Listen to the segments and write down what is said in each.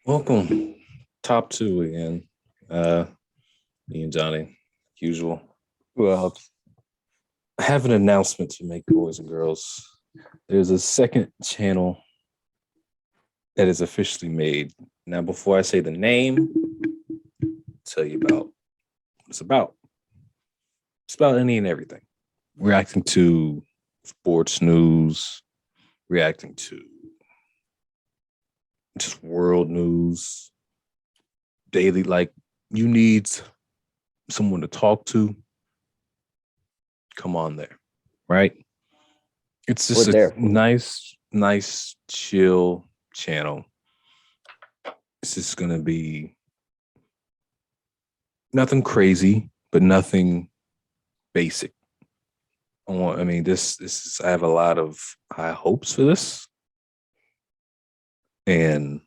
Welcome, top two again. Uh, Me and Johnny, usual. Well, I have an announcement to make, boys and girls. There's a second channel that is officially made. Now, before I say the name, I'll tell you about what it's about. It's about any and everything. Reacting to sports news, reacting to just world news, daily. Like, you need someone to talk to. Come on there, right? It's we're just a there for nice, chill channel. It's just gonna be nothing crazy, but nothing basic. I mean, this is. I have a lot of high hopes for this, and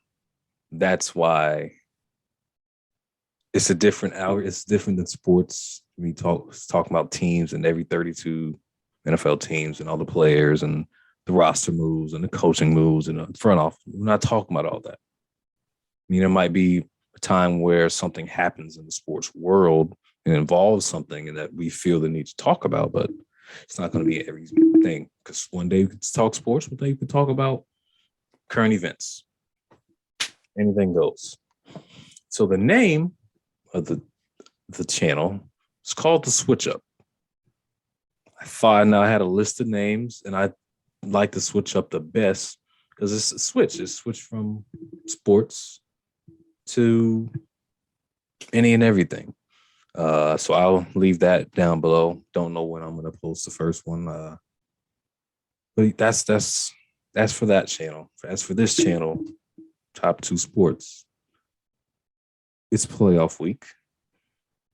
that's why it's a different hour. It's different than sports. We talking about teams and every 32 NFL teams and all the players and the roster moves and the coaching moves and the front office. We're not talking about all that. I mean, there might be a time where something happens in the sports world and involves something and that we feel the need to talk about, but it's not going to be everything because one day we could talk sports, one day we could talk about current events. Anything goes. So the name of the channel is called the Switch Up. I thought I had a list of names, and I like to switch up the best because it's a switch. It's switched from sports to any and everything. So I'll leave that down below. Don't know when I'm gonna post the first one. But that's for that channel. As for this channel, top two sports. It's playoff week.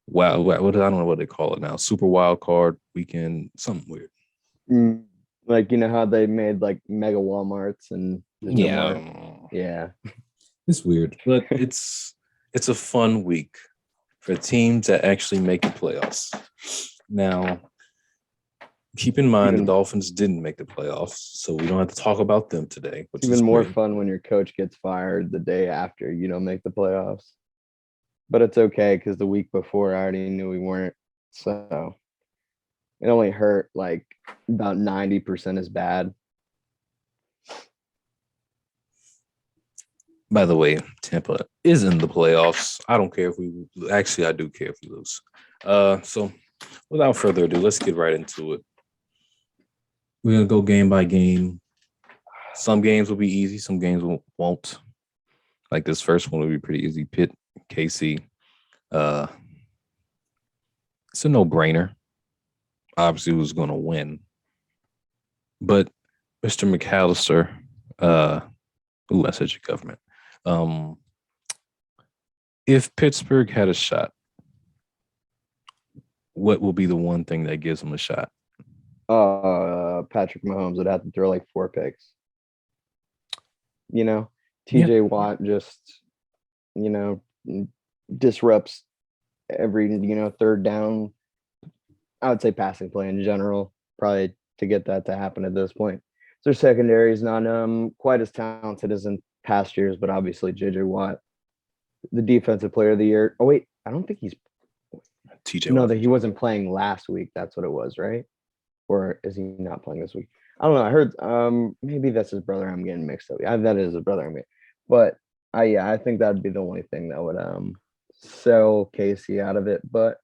Wow, what I don't know what they call it now. Super wild card weekend, something weird. mm, like how they made like mega Walmarts and there's no mart. Yeah, Yeah. it's weird, but it's a fun week for teams that actually make the playoffs. Now, keep in mind the Even Dolphins didn't make the playoffs, so we don't have to talk about them today, it's which is even more great. fun when your coach gets fired the day after you don't make the playoffs. But it's okay because the week before I already knew we weren't. So it only hurt like about 90% as bad. By the way, Tampa is in the playoffs. I don't care if we actually I do care if we lose. So without further ado, let's get right into it. We're gonna go game by game. Some games will be easy, some games won't. Like this first one will be pretty easy. Pitt, KC. Uh, it's a no-brainer. Obviously, who's gonna win? But Mr. McAllister, uh, I said your government. Um, if Pittsburgh had a shot, what will be the one thing that gives them a shot? Patrick Mahomes would have to throw like 4 picks. You know, Yeah, TJ Watt just, you know, disrupts every, third down. I would say passing play in general, probably to get that to happen at this point. Their secondary is not quite as talented as in past years, but obviously JJ Watt, the defensive player of the year. Oh wait, I don't think he's TJ no, Watt. that he wasn't playing last week. That's what it was, right? Or is he not playing this week? I don't know. I heard maybe that's his brother. I'm getting mixed up. Yeah, that is his brother. But I think that'd be the only thing that would sell Casey out of it. But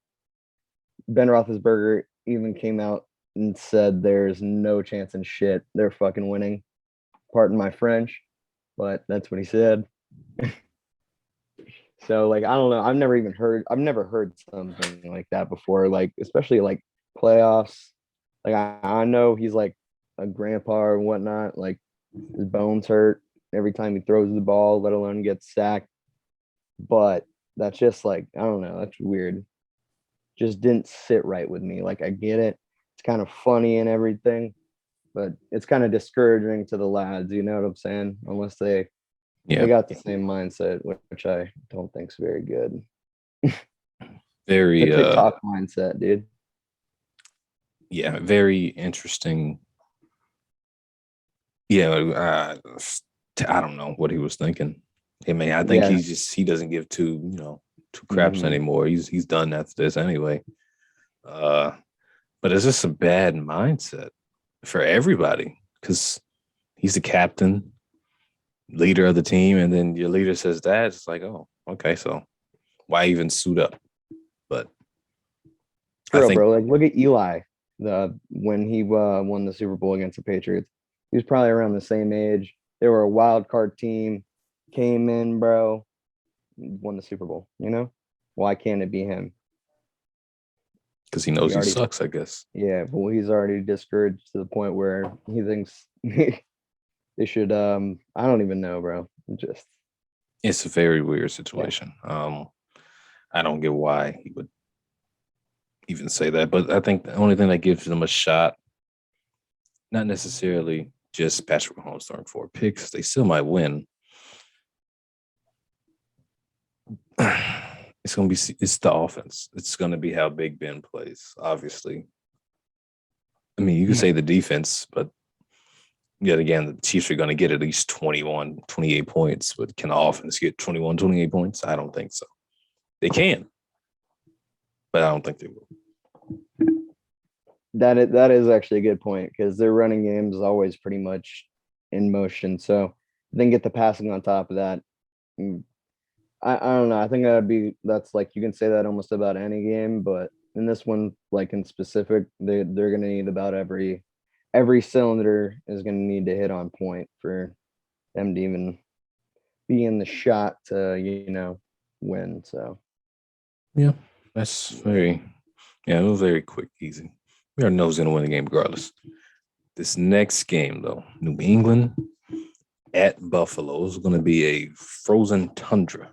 Ben Roethlisberger even came out and said there's no chance in shit they're fucking winning. Pardon my French, but that's what he said. So like I don't know. I've never heard something like that before. Like especially like playoffs. Like I know he's like a grandpa or whatnot. Like his bones hurt every time he throws the ball, let alone gets sacked. But that's just like I don't know. That's weird. Just didn't sit right with me. Like I get it. It's kind of funny and everything, but it's kind of discouraging to the lads. You know what I'm saying? Unless they Yeah, got the same mindset, which I don't think is very good. The very TikTok mindset, dude. yeah, very interesting. Yeah, I don't know what he was thinking. I mean, I think Yeah. he doesn't give two craps Hmm. anymore. He's done after this anyway. Uh, but it's just a bad mindset for everybody because he's the captain, leader of the team, and then your leader says that. It's like, oh, okay, so why even suit up? But I For real, think bro. Like, look at Eli. The when he won the Super Bowl against the Patriots, he was probably around the same age. They were a wild card team. Came in, bro. Won the Super Bowl. You know, why can't it be him? because he He knows he already, sucks, I guess. yeah, but he's already discouraged to the point where he thinks they should. I don't even know, bro. Just It's a very weird yeah. situation. I don't get why he would even say that, but I think the only thing that gives them a shot, not necessarily just Patrick Mahomes throwing 4 picks, they still might win. It's the offense. It's gonna be how Big Ben plays, obviously. I mean, you could say the defense, but yet again, the Chiefs are going to get at least 21, 28 points. But can the offense get 21, 28 points? I don't think so. They can, but I don't think they will. That is actually a good point because their running game is always pretty much in motion. So then get the passing on top of that. mm, I don't know. I think that's like you can say that almost about any game, but in this one, like in specific, they're gonna need about every cylinder is gonna need to hit on point for them to even be in the shot to win. So Yeah, that's very, yeah, it was very quick, easy. We already know who's going to win the game regardless. This next game, though, New England at Buffalo is going to be a frozen tundra.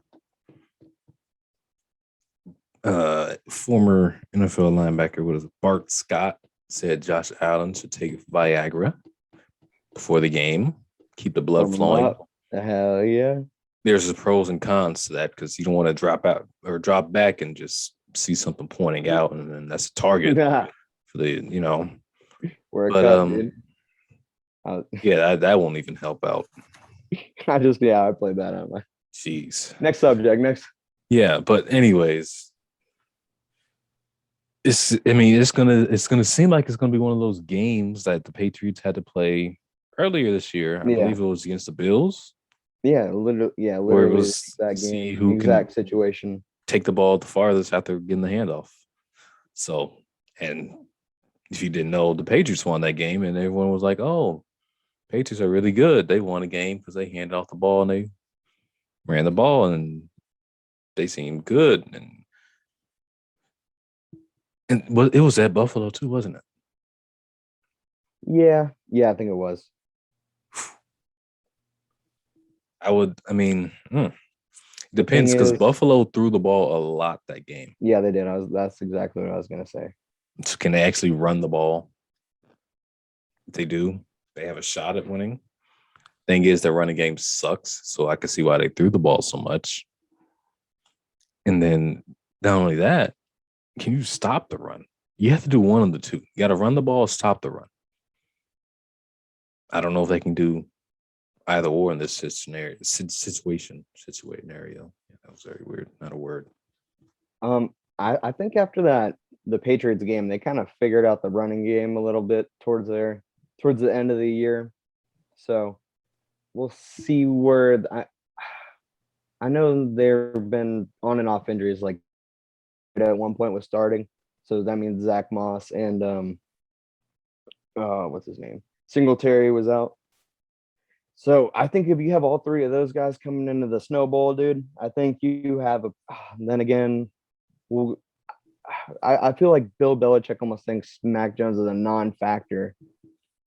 Former NFL linebacker, what is it, Bart Scott, said Josh Allen should take Viagra before the game, keep the blood warm 'em flowing. up. Hell yeah. There's the pros and cons to that because you don't want to drop out or drop back and just see something pointing out, and then that's a target for the. Wear a But cut, dude. I, yeah, that won't even help out. I played that out. Jeez. Next subject. Next. Yeah, but anyways, it's gonna seem like it's gonna be one of those games that the Patriots had to play earlier this year. I Yeah. believe it was against the Bills, Yeah, where it literally the was to exact see game, who can exact situation. take the ball the farthest after getting the handoff. So, and if you didn't know, the Patriots won that game, and everyone was like, "Oh, Patriots are really good. They won a game because they handed off the ball and they ran the ball and they seemed good." And it was at Buffalo too, wasn't it? Yeah, I think it was. I mean, The thing depends because is, Buffalo threw the ball a lot that game. yeah, they did. That's exactly what I was gonna say. So can they actually run the ball? If they do, they have a shot at winning. Thing is, their running game sucks, so I can see why they threw the ball so much. And then not only that, can you stop the run? You have to do one of the two. You got to run the ball, stop the run. I don't know if they can do either or in this scenario. Yeah, that was very weird. Not a word. I think after that, the Patriots game, they kind of figured out the running game a little bit towards the end of the year. So we'll see where I know there have been on and off injuries. Like at one point was starting, so that means Zach Moss and what's his name, Singletary was out. So I think if you have all three of those guys coming into the snowball, dude, I think you have a. Then again, well, I feel like Bill Belichick almost thinks Mac Jones is a non-factor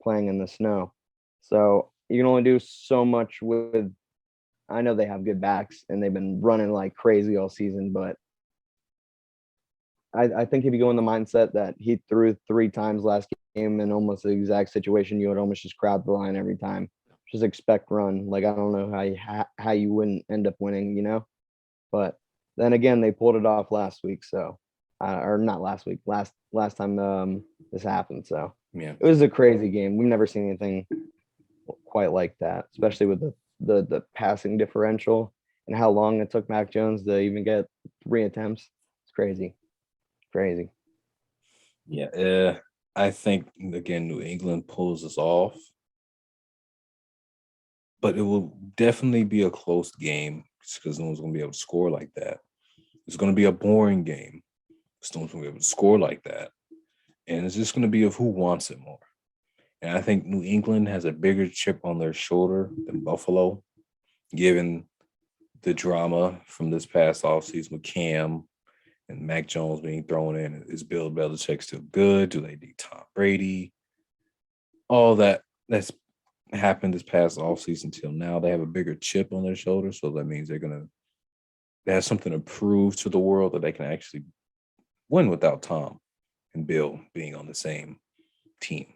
playing in the snow. So you can only do so much with. I know they have good backs and they've been running like crazy all season, but I think if you go in the mindset that he threw 3 times last game in almost the exact situation, you would almost just crowd the line every time. Just expect run. Like I don't know how you wouldn't end up winning, But then again, they pulled it off last week, so or not last week, last time this happened. So Yeah. it was a crazy game. We've never seen anything quite like that, especially with the passing differential. and how long it took Mac Jones to even get 3 attempts. It's crazy. Crazy. Yeah, I think again New England pulls us off, but it will definitely be a close game because no one's going to be able to score like that. It's going to be a boring game. No one's going to be able to score like that, and it's just going to be of who wants it more. And I think New England has a bigger chip on their shoulder than Buffalo, given the drama from this past offseason with Cam and Mac Jones being thrown in. Is Bill Belichick still good? Do they need Tom Brady? All that's happened this past offseason till now. They have a bigger chip on their shoulder. So that means they have something to prove to the world that they can actually win without Tom and Bill being on the same team.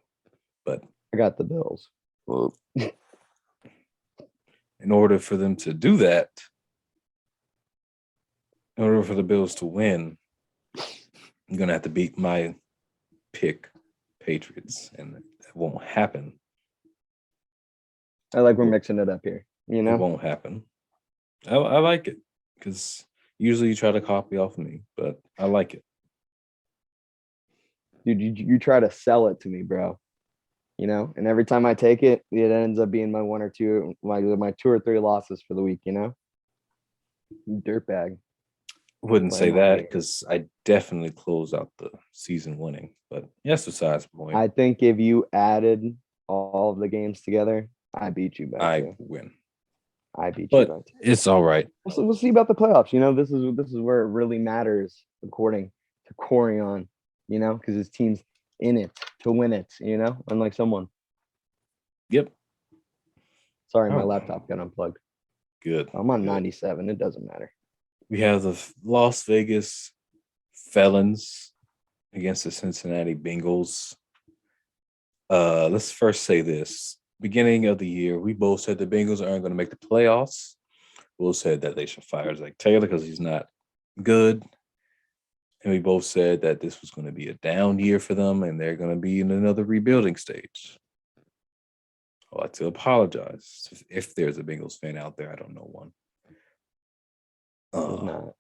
But I got the Bills. Well, in order for them to do that, in order for the Bills to win, I'm going to have to beat my pick, Patriots, and that won't happen. I like we're mixing it up here. You It know, won't happen. I like it because usually you try to copy off of me, but I like it. dude, you try to sell it to me, bro. You know, and every time I take it, it ends up being my 2 or 3 losses for the week. You know, dirtbag. Wouldn't say Playing out that here. because I definitely closed out the season winning, but yes, besides the point, I think if you added all of the games together, I beat you by I 2. win. I beat you But by 2. it's all right. We'll see about the playoffs. You know, this is where it really matters, according to Corian. You know, because his team's in it to win it. You know, unlike someone. Yep. Sorry, my Oh. laptop got unplugged. Good. I'm on Good. 97. It doesn't matter. We have the Las Vegas Felons against the Cincinnati Bengals. Let's first say this. Beginning of the year, we both said the Bengals aren't going to make the playoffs. We both said that they should fire Zach Taylor because he's not good. And we both said that this was going to be a down year for them and they're going to be in another rebuilding stage. I'd like to apologize if there's a Bengals fan out there. I don't know one. It's not.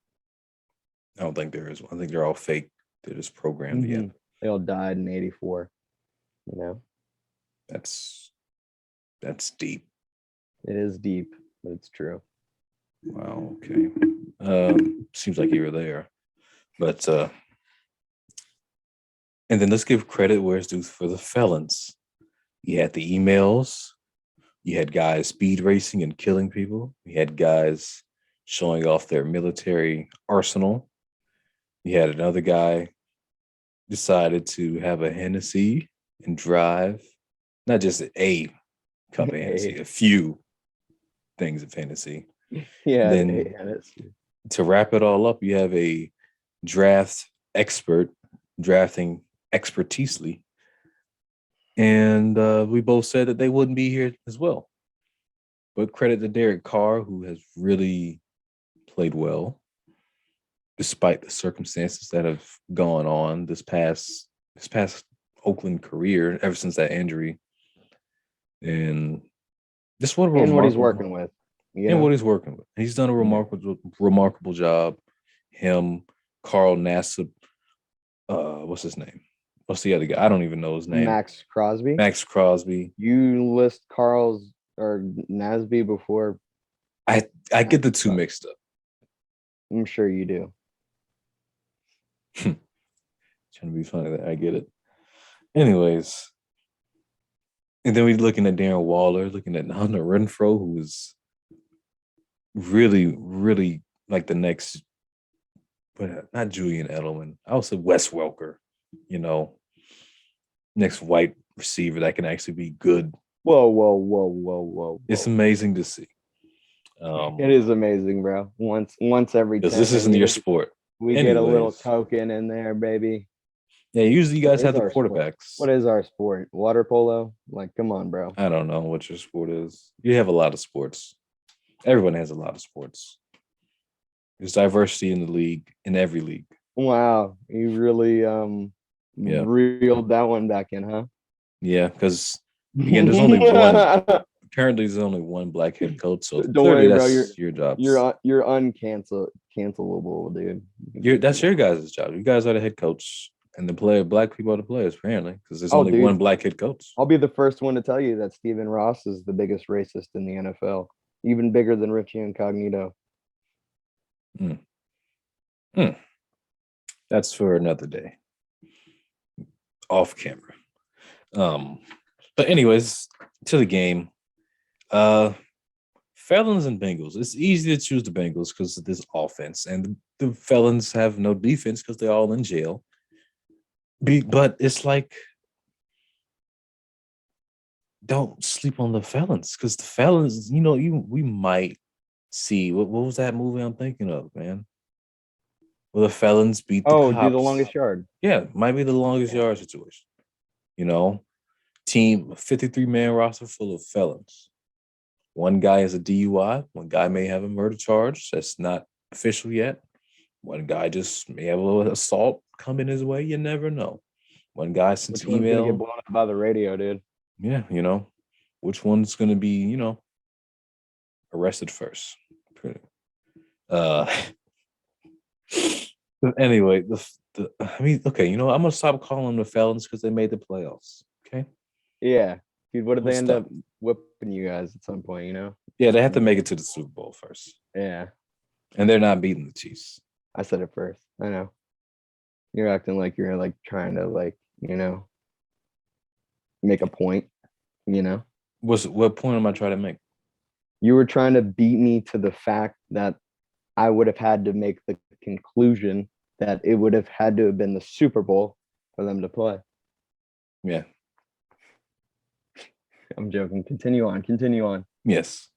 I don't think there is one. I think they're all fake. They're just programmed in. They all died in '84. You know, That's deep. it is deep, but it's true. Wow. Okay. Seems like you were there, but and then let's give credit where it's due for the Felons. You had the emails. You had guys speed racing and killing people. You had guys showing off their military arsenal. You had another guy decided to have a Hennessy and drive, not just a cup of Hennessy, a few things of Hennessy. Yeah. Then to wrap it all up, you have a draft expert drafting expertisely. And we both said that they wouldn't be here as well. But credit to Derek Carr, who has really played well, despite the circumstances that have gone on this past Oakland career, ever since that injury. And just what he's working with. And what he's working with. He's done a remarkable job. Him, Carl Nassib, what's his name? What's the other guy? I don't even know his name. Max Crosby. Max Crosby. You list Carl's or Nasby before. I get the two mixed up. I'm sure you do. Trying to be funny that I get it. Anyways, and then we're looking at Darren Waller, looking at Hunter Renfrow, who is really, really like the next, but not Julian Edelman. I would say Wes Welker, next white receiver that can actually be good. Whoa. It's amazing to see. It is amazing, bro. Once every because this isn't your sport. We get a little token in there, baby. Yeah, usually you guys have the quarterbacks. Sport? What is our sport? Water polo? Like, come on, bro. I don't know what your sport is. You have a lot of sports. Everyone has a lot of sports. There's diversity in the league, in every league. Wow. You really reeled that one back in, huh? Yeah, because again, there's only one currently there's only one black head coach, so Don't clearly worry, bro. that's your job. You're cancelable, dude. That's your guys' job. You guys are the head coach, and the player, black people are the players, apparently, because there's Oh, only one dude, black head coach. I'll be the first one to tell you that Stephen Ross is the biggest racist in the NFL, even bigger than Richie Incognito. That's for another day, off camera. But anyways, to the game. Felons and Bengals. It's easy to choose the Bengals because of this offense, and the Felons have no defense because they're all in jail. But it's like, don't sleep on the Felons because the Felons, we might see what was that movie I'm thinking of, man? Will the Felons beat the Oh, cops? do the longest yard. Yeah, might be the longest yard situation. Team 53-man roster full of felons. One guy is a DUI. One guy may have a murder charge that's not official yet. One guy just may have a little assault coming his way. You never know. One guy sends Which one's gonna get email. blown up by the radio, dude? Yeah, which one's going to be, arrested first. Anyway, okay, I'm going to stop calling them the felons because they made the playoffs. Okay. Yeah, dude. What did they end Stop. up whipping you guys at some point? Yeah, they have to make it to the Super Bowl first, Yeah, and they're not beating the Chiefs. I said it first. I know. You're acting like you're like trying to make a point. What point am I trying to make? You were trying to beat me to the fact that I would have had to make the conclusion that it would have had to have been the Super Bowl for them to play. Yeah. I'm joking. Continue on. Yes.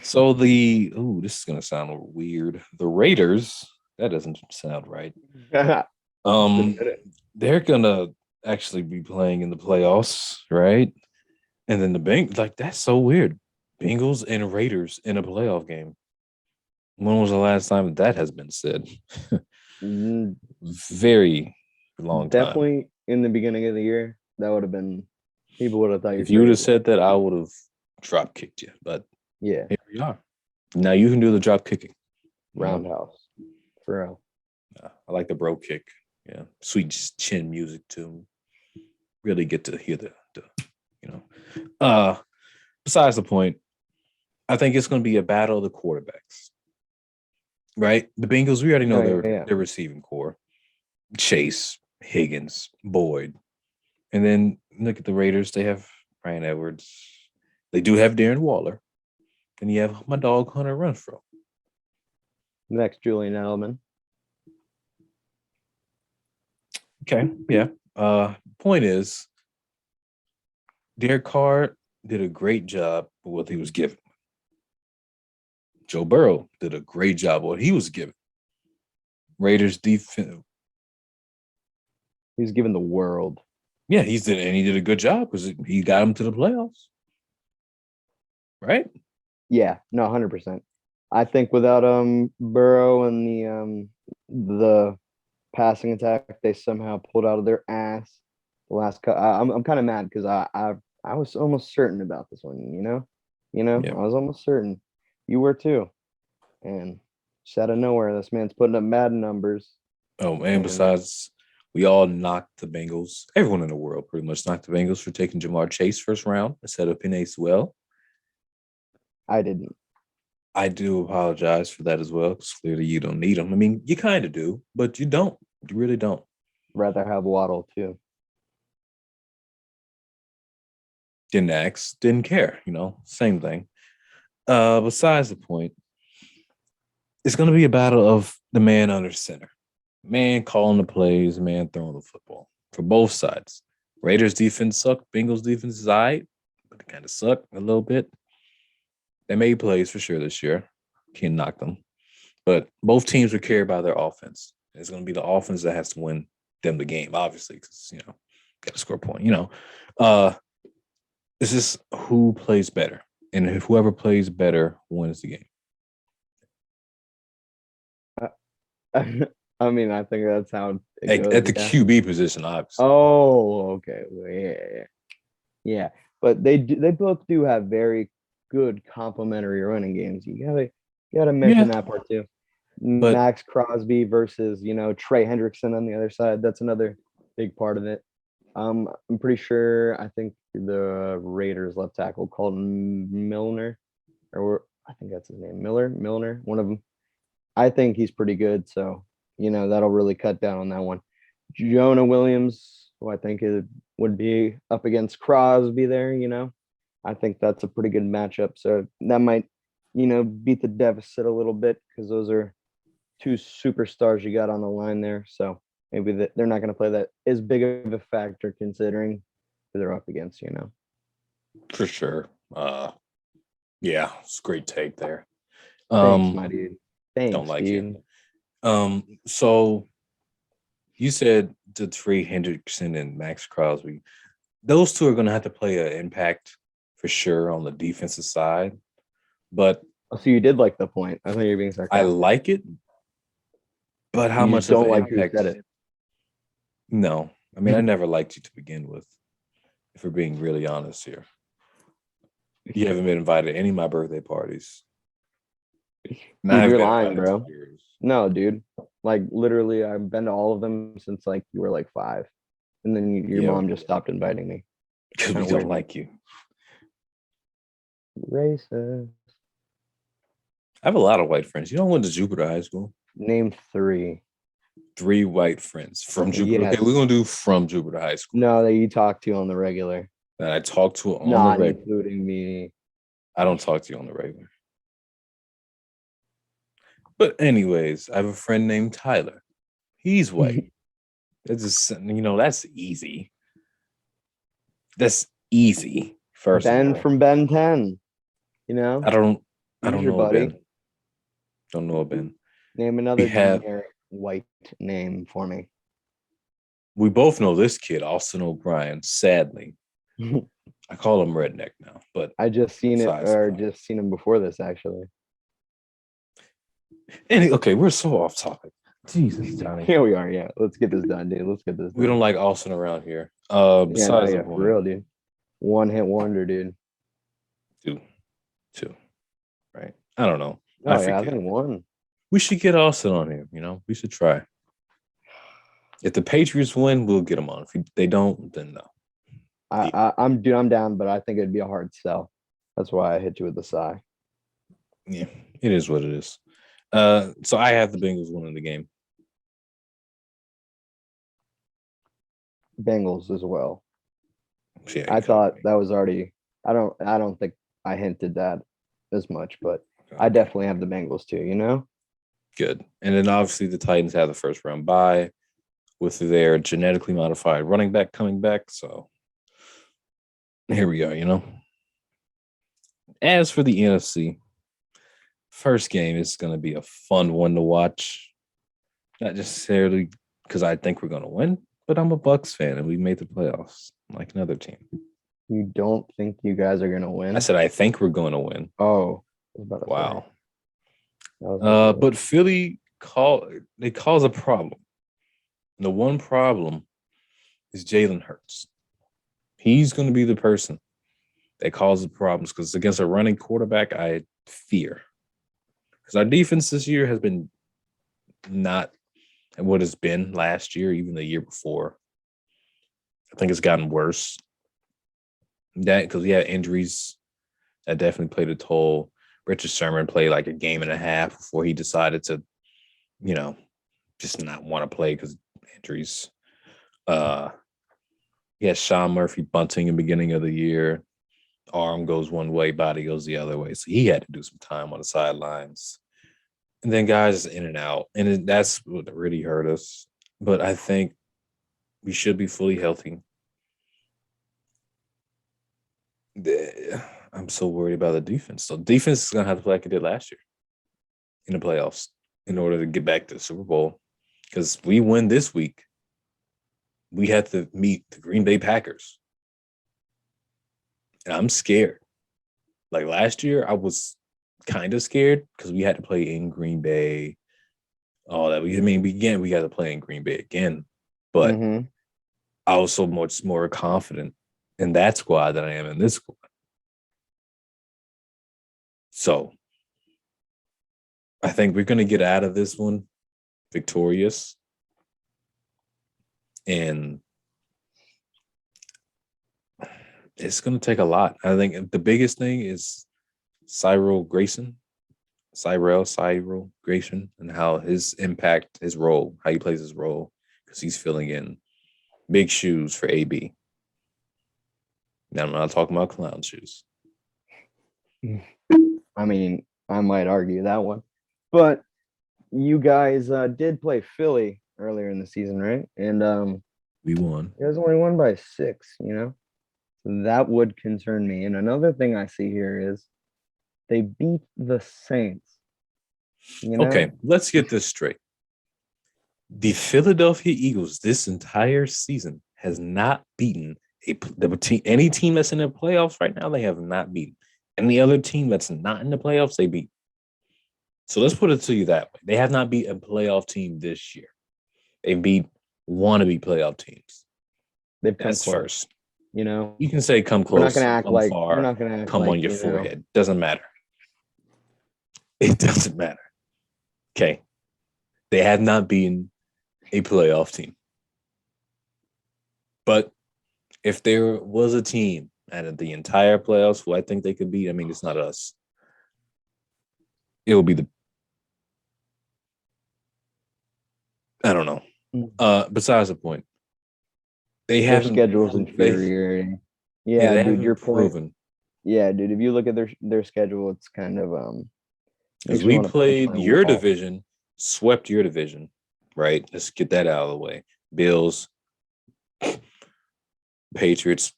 So this is gonna sound weird. The Raiders, that doesn't sound right. They're gonna actually be playing in the playoffs, right? And then the Bengals, that's so weird. Bengals and Raiders in a playoff game. When was the last time that has been said? Very long time. Definitely in the beginning of the year, that would have been. People would have thought if you would have said that, I would have drop kicked you. But yeah, here we are. Now you can do the drop kicking. Roundhouse, for real. I like the bro kick. Yeah, sweet chin music too. Really get to hear the. Besides the point, I think it's going to be a battle of the quarterbacks. Right, the Bengals. We already know their receiving core: Chase, Higgins, Boyd, and then look at the Raiders. They have Bryan Edwards. They do have Darren Waller, and you have my dog Hunter Renfrow. Next, Julian Edelman. Okay, yeah. Point is, Derek Carr did a great job with what he was given. Joe Burrow did a great job with what he was given. Raiders defense. He was given the world. Yeah, he did a good job because he got him to the playoffs. Right? Yeah, no, 100%. I think without Burrow and the passing attack they somehow pulled out of their ass the last I'm kind of mad because I was almost certain about this one, Yeah. I was almost certain. You were too. And just out of nowhere, this man's putting up mad numbers. Oh, man, besides, we all knocked the Bengals. Everyone in the world pretty much knocked the Bengals for taking Jamar Chase first round instead of Penei Sewell. I didn't. I do apologize for that as well, because clearly you don't need him. I mean, you kind of do, but you don't. You really don't. Rather have Waddle too. Didn't ask, didn't care, same thing. Besides the point, it's going to be a battle of the man under center. Man calling the plays, man throwing the football for both sides. Raiders defense sucked. Bengals defense is all right, but they kind of suck a little bit. They made plays for sure this year. Can't knock them. But both teams are carried by their offense. It's going to be the offense that has to win them the game, obviously, because, got to score a point. It's just who plays better. And if whoever plays better wins the game. I mean, I think that's how it goes, at the QB position, obviously. Oh, okay. Yeah. But they both do have very good complementary running games. You gotta Yeah, mention that part too. but Max Crosby versus Trey Hendrickson on the other side. That's another big part of it. I'm pretty sure. I think the Raiders left tackle called Milner, or I think that's his name, Milner, one of them. I think he's pretty good, so that'll really cut down on that one. Jonah Williams, who I think would be up against Crosby there. I think that's a pretty good matchup. So that might, beat the deficit a little bit because those are two superstars you got on the line there. So maybe they're not going to play that as big of a factor considering who they're up against. for sure. Yeah, it's a great take there. Thanks, my dude. Don't Thanks, like dude. it. So you said the Trey Hendrickson and Max Crosby. Those two are going to have to play an impact for sure on the defensive side. But Oh, so you did like the point. I thought you were being I sarcastic. like it. But how You much just of don't an like who impact? said it. No. I mean, I never liked you to begin with, if we're being really honest here. You haven't been invited to any of my birthday parties. Dude, I've you're been lying, invited to bro. yours. No, dude. Like literally, I've been to all of them since like you were like 5, and then your Yeah. mom just stopped inviting me. Because we Kinda don't weird. like you. Racist. I have a lot of white friends. You know, I went to Jupiter High School. Name 3. 3 white friends from Jupiter. Yes. Okay, we're gonna do from Jupiter High School No, that you talk to on the regular, that I talk to on the not regular. including me. I don't talk to you on the regular. But anyways, I have a friend named Tyler. He's white. That's just that's easy. That's easy. First Ben of all, from Ben 10. I don't He's your know buddy. Ben. Don't know Ben. Name another have- generic white name for me. We both know this kid, Austin O'Brien. Sadly, I call him redneck now, but I just seen it besides or the point. just seen him before this actually. Okay, we're so off topic. Jesus, Johnny. Here we are. Yeah, let's get this done, dude. Let's get this done. We don't like Austin around here. Yeah, no, Besides the yeah, for point. real, dude. One hit wonder, dude. Two, right? I don't know. Oh yeah, I forget. think one. We should get Austin on here. We should try. If the Patriots win, we'll get them on. If they don't, then no. I'm down, but I think it'd be a hard sell. That's why I hit you with the sigh. Yeah, it is what it is. So I have the Bengals winning the game. Bengals as well. Yeah, I thought that was already. I don't think I hinted that as much, but I definitely have the Bengals too. Good. And then obviously the Titans have the first round bye with their genetically modified running back coming back. So here we are. As for the NFC, first game is going to be a fun one to watch. Not necessarily because I think we're going to win, but I'm a Bucks fan and we made the playoffs like another team. You don't think you guys are gonna win? I said I think we're going to win. Oh, I was about to say. Wow. I was about to say. But Philly cause a problem. The one problem is Jalen Hurts. He's going to be the person that causes problems because against a running quarterback, I fear. Because our defense this year has been not what it's been last year, even the year before. I think it's gotten worse. That because we had injuries that definitely played a toll. Richard Sherman played like a game and a half before he decided to, just not want to play because of injuries. He had Sean Murphy bunting in the beginning of the year. Arm goes one way, body goes the other way. So he had to do some time on the sidelines. And then guys in and out. And that's what really hurt us. But I think we should be fully healthy. I'm so worried about the defense. So defense is going to have to play like it did last year in the playoffs in order to get back to the Super Bowl. Because we win this week, we have to meet the Green Bay Packers. And I'm scared. Like last year, I was kind of scared because we had to play in Green Bay. All that. We got to play in Green Bay again. But Mhm. I was so much more confident in that squad than I am in this squad. So I think we're going to get out of this one victorious. And it's going to take a lot. I think the biggest thing is Cyril Grayson, and how his impact, his role, how he plays his role, because he's filling in big shoes for AB. Now, I'm not talking about clown shoes. I mean, I might argue that one, but you guys did play Philly earlier in the season, right? And We won. you guys only won by 6. So that would concern me. And another thing I see here is they beat the Saints. Okay, let's get this straight. The Philadelphia Eagles this entire season has not beaten any team that's in the playoffs right now. They have not beaten any other team that's not in the playoffs. They beat. So let's put it to you that way. They have not beat a playoff team this year. They beat wannabe playoff teams. They've come That's close. first. You can say come close. we're not gonna act come like far, we're not gonna act come like, on your forehead. Doesn't matter. It doesn't matter. Okay. They have not beaten a playoff team. But if there was a team out of the entire playoffs who I think they could beat, I mean, it's not us. It will be I don't know. Besides the point, their schedule's infuriating. Yeah, dude, you're proven. Yeah, dude. If you look at their schedule, it's kind of because we played your division, swept your division, right? Let's get that out of the way. Bills, Patriots.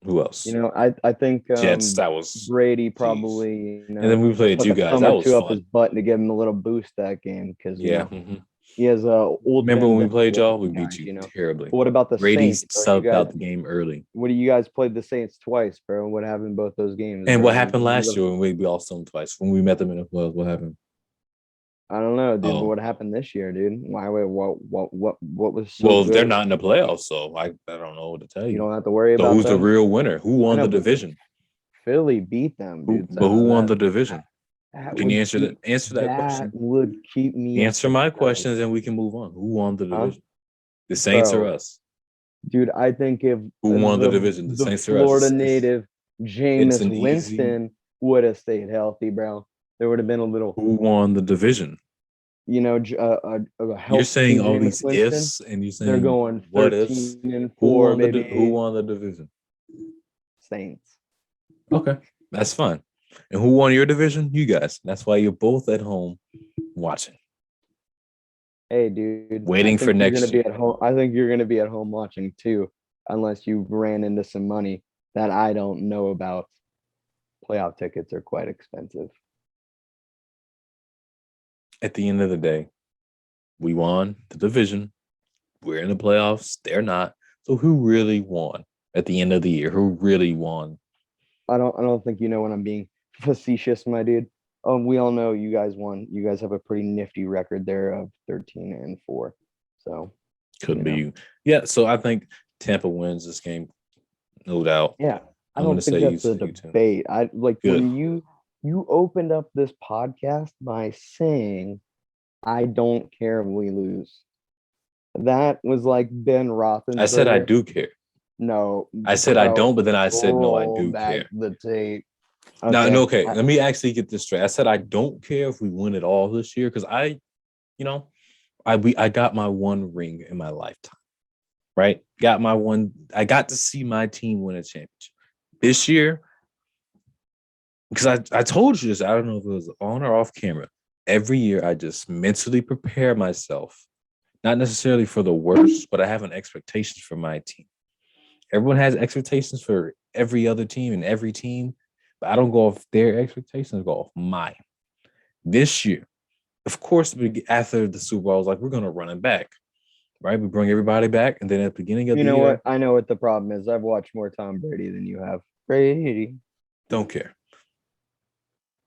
Who else? I think Jets. That was Brady probably. And then we played you guys. That was fun. Up his butt to give him a little boost that game because he has old. Remember when we played y'all? We beat you terribly. But what about the Brady Saints? subbed out the game early. What do you guys played the Saints twice, bro? What happened in both those games? And what happened last year when we lost them twice? When we met them in the playoffs, what happened? I don't know, dude. But what happened this year, dude? Why? What was? They're not in the playoffs, so I don't know what to tell you. You don't have to worry about. Who's the real winner? Who won the division? Philly beat them, dude. But who won the division? Can you answer that? Answer that question. Would keep me. Answer my questions, and we can move on. Who won the division? The Saints or us? Dude, I think if who won the division, the Saints or us? Florida native Jameis Winston would have stayed healthy, bro. There would have been a little. Who won the division? You're saying all these ifs, and you're saying they're going 13-4. Who won the division? Saints. Okay, that's fine. And who won your division? You guys. That's why you're both at home watching. Hey, dude. Waiting for next year. I think you're going to be at home watching too, unless you ran into some money that I don't know about. Playoff tickets are quite expensive. At the end of the day, we won the division. We're in the playoffs. They're not. So who really won at the end of the year? Who really won? I don't think you know when I'm being facetious, my dude. We all know you guys won. You guys have a pretty nifty record there of 13-4. So could be you. Yeah. So I think Tampa wins this game, no doubt. Yeah, I don't think that's a debate. I like when you opened up this podcast by saying, "I don't care if we lose." That was like Ben Roethlisberger. I said I do care. No, I said I don't, but then I said no, I do care. The tape. Okay. No, okay. Let me actually get this straight. I said I don't care if we win it all this year because I got my one ring in my lifetime, right? Got my one. I got to see my team win a championship this year because I told you this. I don't know if it was on or off camera. Every year, I just mentally prepare myself, not necessarily for the worst, but I have an expectation for my team. Everyone has expectations for every other team and every team, but I don't go off their expectations, I go off mine. This year, of course, after the Super Bowl, I was like, we're going to run it back, right? We bring everybody back, and then at the beginning of the year... You know what? I know what the problem is. I've watched more Tom Brady than you have. Brady. Don't care.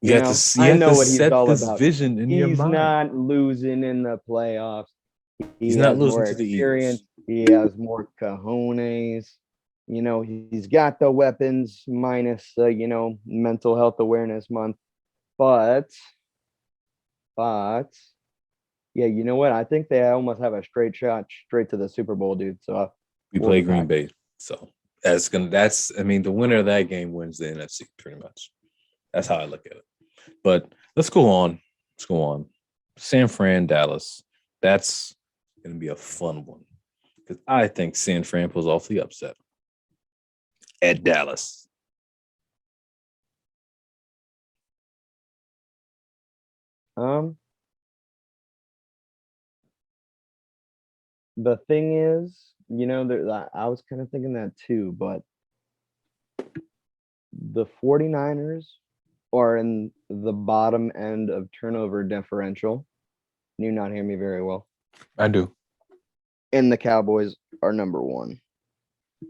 You have to set this vision in your mind. He's not losing in the playoffs. He's not losing to the Eagles. He has more cojones. he's got the weapons minus mental health awareness month, but yeah, you know what? I think they almost have a straight shot straight to the Super Bowl, dude. So We we'll play be Green back. Bay, so I mean, the winner of that game wins the NFC pretty much. That's how I look at it. But let's go on. Let's go on. San Fran, Dallas. That's going to be a fun one because I think San Fran pulls off the upset at Dallas. Um, the thing is, I was kind of thinking that too, but the 49ers are in the bottom end of turnover differential. Can you not hear me very well? I do. And the Cowboys are number one.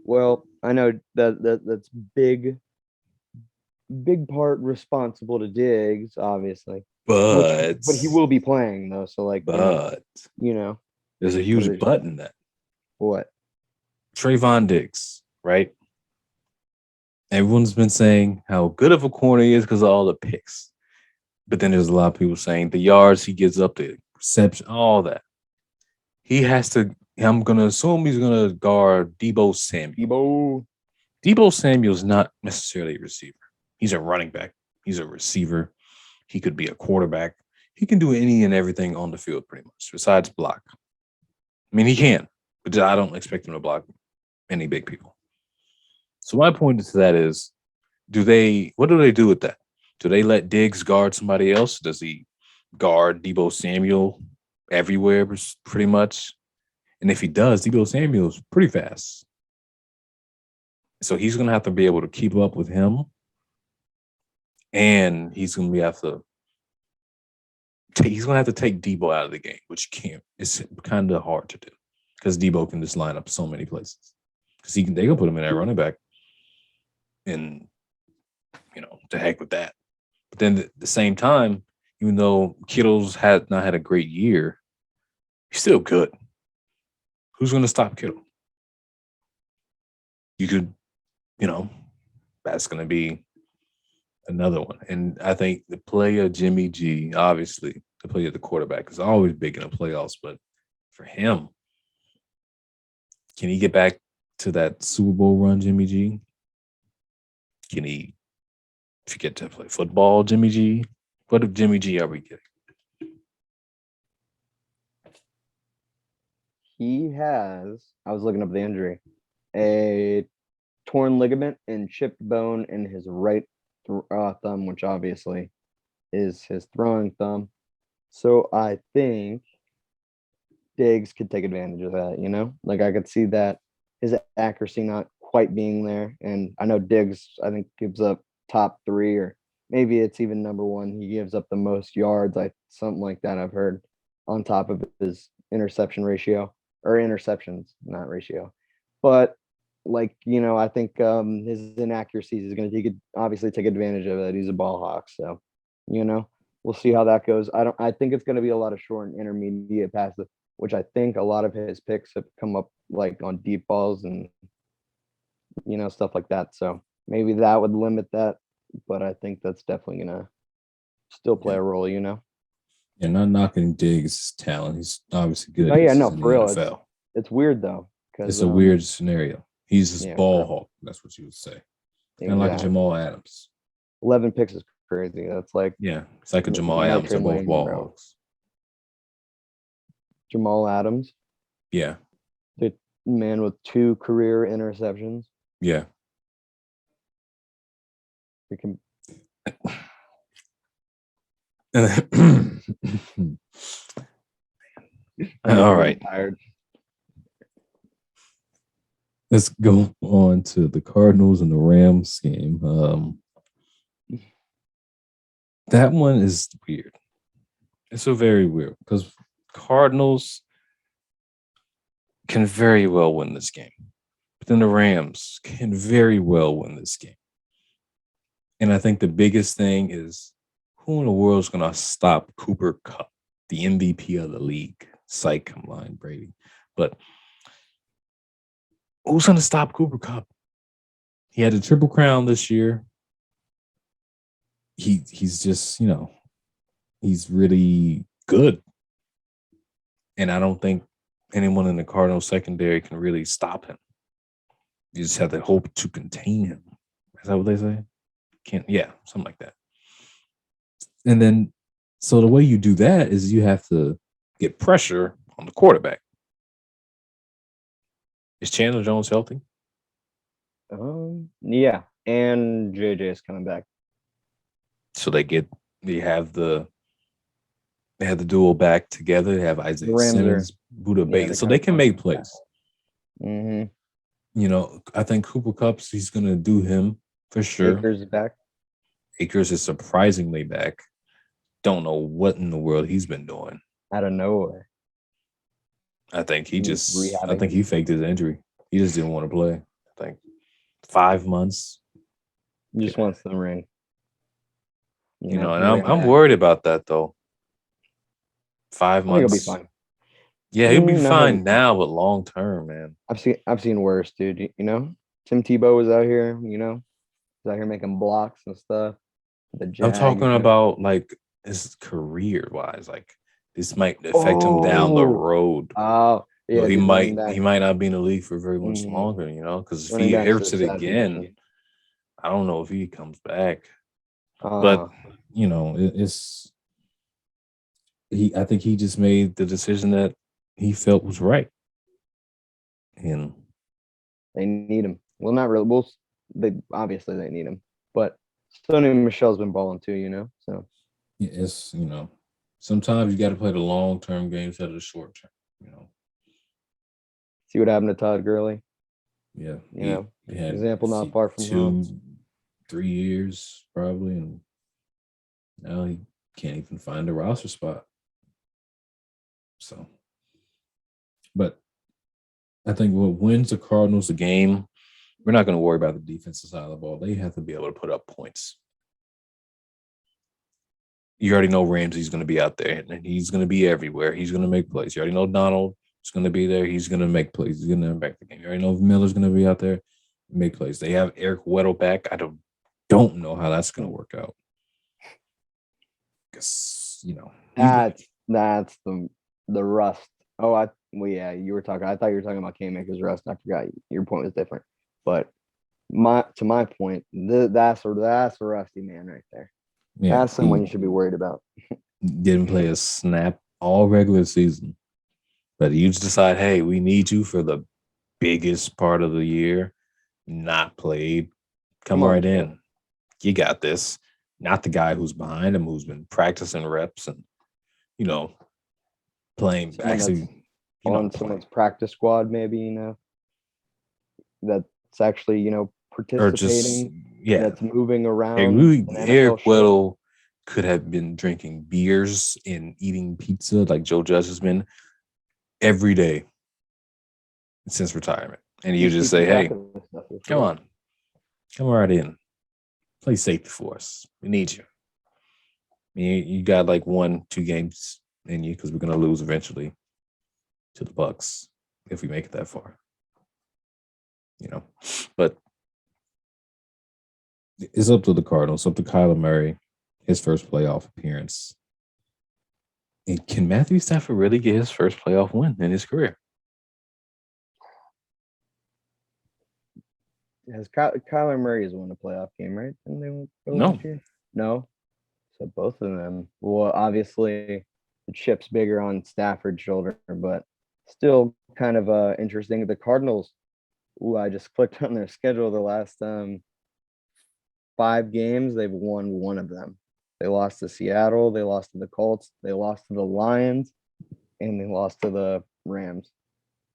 Well, I know that's big part responsible to Diggs, obviously. But he will be playing though, so like but there's a huge but in that. What? Trayvon Diggs, right? Everyone's been saying how good of a corner he is because of all the picks. But then there's a lot of people saying the yards he gives up, the reception, all that. He has to, I'm going to assume he's going to guard Deebo Samuel. Deebo Samuel's not necessarily a receiver. He's a running back. He's a receiver. He could be a quarterback. He can do any and everything on the field pretty much, besides block. I mean, he can, but I don't expect him to block any big people. So my point to that is, what do they do with that? Do they let Diggs guard somebody else? Does he guard Deebo Samuel everywhere pretty much? And if he does, Deebo Samuel's pretty fast. So he's going to have to be able to keep up with him. And he's going to have to take Deebo out of the game, which can't. It's kind of hard to do because Deebo can just line up so many places. Because they can put him in at running back. And, to heck with that. But then at the same time, even though Kittle's not had a great year, he's still good. Who's going to stop Kittle? You could, that's going to be another one. And I think the play of Jimmy G, obviously, the play of the quarterback is always big in the playoffs. But for him, can he get back to that Super Bowl run, Jimmy G? Can he forget to play football, Jimmy G? What if Jimmy G are we getting? He has, I was looking up the injury, a torn ligament and chipped bone in his right thumb, which obviously is his throwing thumb. So I think Diggs could take advantage of that, Like I could see that his accuracy not quite being there. And I know Diggs, I think, gives up top 3 or maybe it's even number 1. He gives up the most yards, something like that I've heard, on top of his interception ratio or interceptions, not ratio. But I think his inaccuracies is going to obviously take advantage of it. He's a ball hawk, so we'll see how that goes. I think it's going to be a lot of short and intermediate passes, which I think a lot of his picks have come up like on deep balls and stuff like that. So maybe that would limit that, but I think that's definitely going to still play a role. Yeah, not knocking Diggs' talent. He's obviously good. Oh yeah, no, in for real. NFL. It's weird though. It's a weird scenario. He's this ball hawk. That's what you would say. Kind of like a Jamal Adams. 11 picks is crazy. That's like, yeah, it's like a Jamal Adams. They're both ball hawks. Jamal Adams. Yeah. The man with 2 career interceptions. Yeah. We can. All right. Tired. Let's go on to the Cardinals and the Rams game. That one is weird. It's so very weird because Cardinals can very well win this game, but then the Rams can very well win this game. And I think the biggest thing is who in the world is going to stop Cooper Kupp, the MVP of the league? Psych, I'm lying, Brady. But who's going to stop Cooper Kupp? He had a triple crown this year. He's just, he's really good. And I don't think anyone in the Cardinals secondary can really stop him. You just have to hope to contain him. Is that what they say? Yeah, something like that. And then, so the way you do that is you have to get pressure on the quarterback. Is Chandler Jones healthy? Yeah, and JJ is coming back. So they have the duo back together. They have Isaiah Simmons, Buda Baker, so they can make plays. I think Cooper Kupp's, he's gonna do him for sure. Akers is back. Akers is surprisingly back. Don't know what in the world he's been doing. Out of nowhere. I think he faked his injury. He just didn't want to play. I think 5 months. He just wants the ring. And I'm worried about that though. 5 months. He'll be fine. Yeah, he'll be fine now, but long term, man. I've seen worse, dude. Tim Tebow was out here. He's out here making blocks and stuff. I'm talking about like his career wise. Like this might affect him down the road. Oh, yeah. He might not be in the league for very much longer. Because if he hurts it again, I don't know if he comes back. But I think he just made the decision that he felt was right. And they need him. Well, not really. Obviously they need him, but Sony Michel's been balling too, so it's sometimes you got to play the long-term game instead of the short-term, See what happened to Todd Gurley? Yeah. Example not far from home. 2-3 years probably, and now he can't even find a roster spot. So, but I think what wins the Cardinals the game, we're not going to worry about the defensive side of the ball. They have to be able to put up points. You already know Ramsey's going to be out there, and he's going to be everywhere. He's going to make plays. You already know Donald is going to be there. He's going to make plays. He's going to impact the game. You already know Miller's going to be out there, make plays. They have Eric Weddle back. I don't know how that's going to work out. Because, That's the rust. Oh, you were talking. I thought you were talking about K-Maker's rust. I forgot your point was different. But to my point, that's a rusty man right there. Yeah, that's someone you should be worried about. Didn't play a snap all regular season, but you just decide, hey, we need you for the biggest part of the year. Not played. Come right in. You got this. Not the guy who's behind him, who's been practicing reps and playing on someone's practice squad, maybe that's actually participating. That's moving around. Eric Weddle could have been drinking beers and eating pizza like Joe Judge has been every day since retirement, and you just say, "Hey, come right in, play safety for us. We need you." You got like 1-2 games in you because we're gonna lose eventually to the Bucs if we make it that far. But it's up to the Cardinals, up to Kyler Murray, his first playoff appearance. And can Matthew Stafford really get his first playoff win in his career? Has Kyler Murray has won a playoff game, right? And they won last year? No. So both of them. Well, obviously the chip's bigger on Stafford's shoulder, but still kind of interesting. The Cardinals, I just clicked on their schedule. The last 5 games, they've won 1 of them. They lost to Seattle, they lost to the Colts, they lost to the Lions, and they lost to the Rams.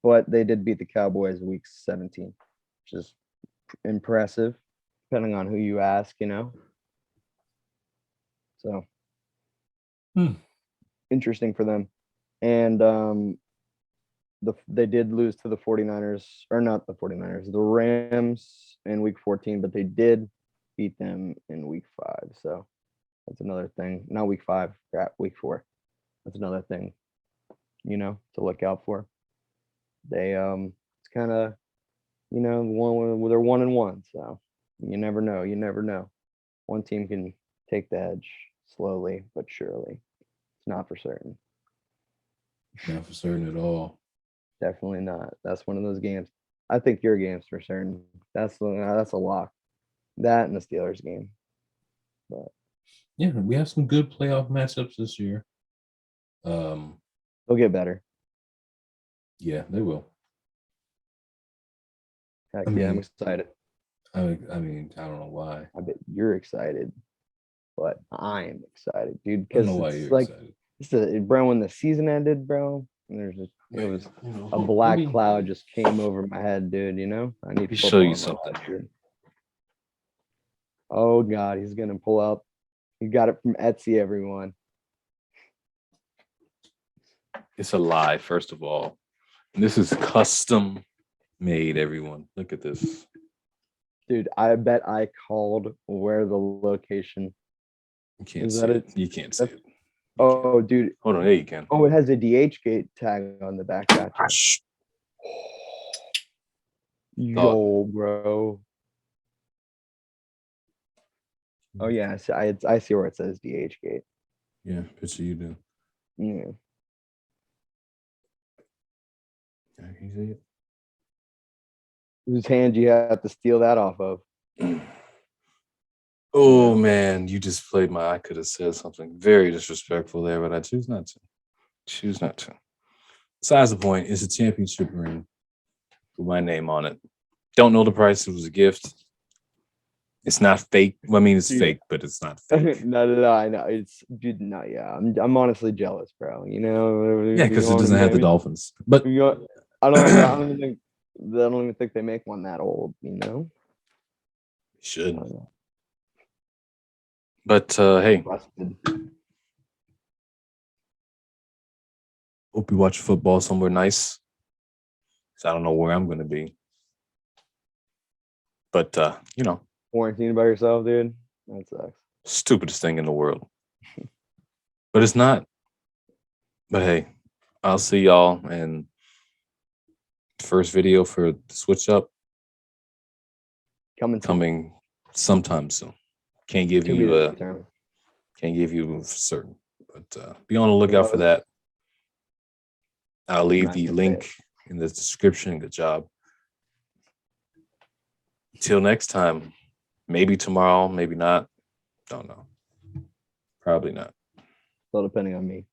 But they did beat the Cowboys week 17, which is impressive, depending on who you ask, So interesting for them. And they did lose to the 49ers, or not the 49ers, the Rams in week 14, but they did beat them in week 5. So that's another thing. Not week 5, week 4. That's another thing, to look out for. They it's kind of You know, they're 1-1, so you never know. You never know. One team can take the edge slowly but surely. It's not for certain. Not for certain at all. Definitely not. That's one of those games. I think your game's for certain. That's a lock. That and the Steelers game. But Yeah, we have some good playoff matchups this year. Um, they'll get better. yeah, they will. Heck I yeah, I'm mean, excited. I mean, I don't know why. I bet you're excited, but I am excited, dude. I don't know Because why it's you're like excited. bro, when the season ended, bro, and it was You know, a let black me, cloud just came over my head, dude. You know, I let need me show football you in my something life, here. dude. Oh God, he's gonna pull up. He got it from Etsy, everyone. It's a lie, first of all. And this is custom made, everyone. Look at this. Dude, I bet I called where the location. You can't Is see that it. it? You can't see That's, it. oh, dude. Hold on, there you can. Oh, it has a DH gate tag on the back. Gotcha. Gosh. Yo, bro. Oh yeah, I see where it says DH gate. Yeah, picture you do. Yeah. Yeah, can you see it? Whose hand you have to steal that off of? Oh man, you just played my. I could have said something very disrespectful there, but I choose not to. Choose not to. Besides the point, it's a championship ring with my name on it. Don't know the price. It was a gift. It's not fake. Well, I mean, it's Dude. fake, but it's not fake. No, I know. It's dude, no, yeah. I'm honestly jealous, bro. You know, Yeah, because it doesn't have the Dolphins. But I don't even think they make one that old, you know? should. But hey, Busted. hope you watch football somewhere nice. 'Cause I don't know where I'm going to be. But you know, Quarantined by yourself, dude. That sucks. stupidest thing in the world. But it's not. But hey, I'll see y'all in first video for the switch up coming sometime soon. Can't give To be you determined. can't give you for certain, but be on the lookout for that. I'll leave the link in the description. Good job. Till next time, maybe tomorrow, maybe not. Don't know. Probably not. Still depending on me.